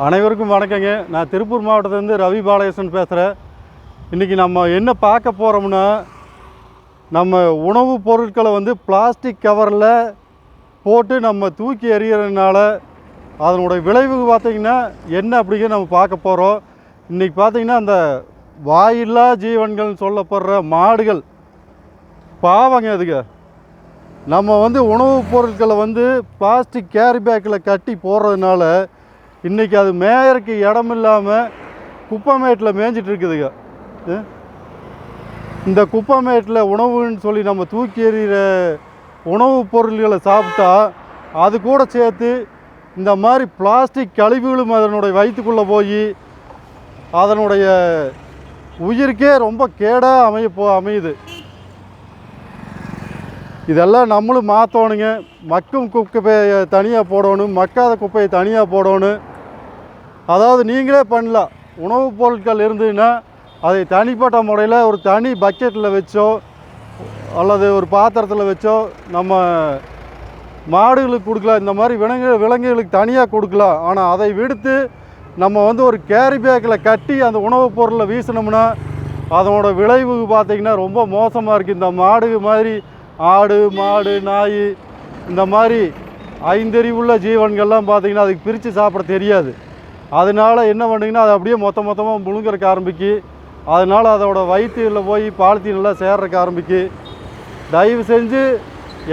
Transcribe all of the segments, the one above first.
அனைவருக்கும் வணக்கங்க. நான் திருப்பூர் மாவட்டத்திலேருந்து ரவி பாலகிருஷ்ணன் பேசுகிறேன். இன்றைக்கி நம்ம என்ன பார்க்க போகிறோம்னா, நம்ம உணவுப் பொருட்களை வந்து பிளாஸ்டிக் கவரில் போட்டு நம்ம தூக்கி எறிகிறதுனால அதனுடைய விளைவு பார்த்திங்கன்னா என்ன அப்படிங்கிறத நம்ம பார்க்க போகிறோம். இன்றைக்கி பார்த்திங்கன்னா அந்த வாயில்லா ஜீவன்கள்னு சொல்லப்படுற மாடுகள் பாவங்க. அதுக்கு நம்ம வந்து உணவுப் பொருட்களை வந்து பிளாஸ்டிக் கேரி பேக்கில் கட்டி போடுறதுனால இன்றைக்கி அது மேயறக்கு இடம் இல்லாமல் குப்பைமேட்டில் மேய்ஞ்சிட்ருக்குதுங்க. இந்த குப்பைமேட்டில் உணவுன்னு சொல்லி நம்ம தூக்கி எறிகிற உணவுப் பொருள்களை சாப்பிட்டா அது கூட சேர்த்து இந்த மாதிரி பிளாஸ்டிக் கழிவுகளும் அதனுடைய வயிற்றுக்குள்ளே போய் அதனுடைய உயிருக்கே ரொம்ப கேடாக அமையுது. இதெல்லாம் நம்மளும் மாற்றணுங்க. மக்கும் குப்பையை தனியாக போடணும், மக்காத குப்பையை தனியாக போடணும். அதாவது நீங்களே பண்ணலாம். உணவுப் பொருட்கள் இருந்ததுன்னா அதை தனிப்பட்ட முறையில் ஒரு தனி பக்கெட்டில் வச்சோ அல்லது ஒரு பாத்திரத்தில் வச்சோ நம்ம மாடுகளுக்கு கொடுக்கலாம். இந்த மாதிரி விலங்குகளுக்கு தனியாக கொடுக்கலாம். ஆனால் அதை விடுத்து நம்ம வந்து ஒரு கேரி பேக்கில் கட்டி அந்த உணவுப் பொருளை வீசினோம்னா அதனோட விளைவு பார்த்திங்கன்னா ரொம்ப மோசமாக இருக்குது. இந்த மாடு மாதிரி ஆடு, மாடு, நாய் இந்த மாதிரி ஐந்தறிவுள்ள ஜீவன்கள்லாம் பார்த்திங்கன்னா அதுக்கு பிரித்து சாப்பிட தெரியாது. அதனால் என்ன பண்ணிங்கன்னா அது அப்படியே மொத்தமாக முழுங்குறக்கு ஆரம்பிக்கு. அதனால் அதோட வயிற்றில் போய் பாலித்தீனெல்லாம் சேர்றக்கு ஆரம்பிக்கு. தயவு செஞ்சு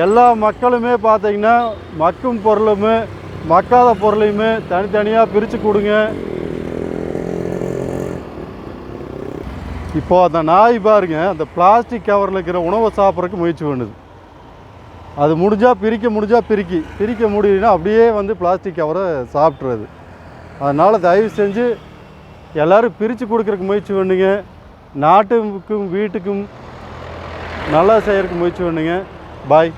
எல்லா மக்களுமே பார்த்திங்கன்னா மக்கும் பொருளுமே மக்காத பொருளையுமே தனித்தனியாக பிரித்து கொடுங்க. இப்போது அந்த நாய் பாருங்கள், அந்த பிளாஸ்டிக் கவரில் இருக்கிற உணவை சாப்பிட்றதுக்கு முயற்சி பண்ணுது. அது முடிஞ்சால் பிரிக்க முடியலன்னா அப்படியே வந்து பிளாஸ்டிக் கவரை சாப்பிட்றது. அதனால் தயவு செஞ்சு எல்லோரும் பிரித்து கொடுக்குறக்கு முயற்சி பண்ணுங்க. நாட்டுக்கும் வீட்டுக்கும் நல்லா செய்கிறதுக்கு முயற்சி பண்ணுங்க. பாய்.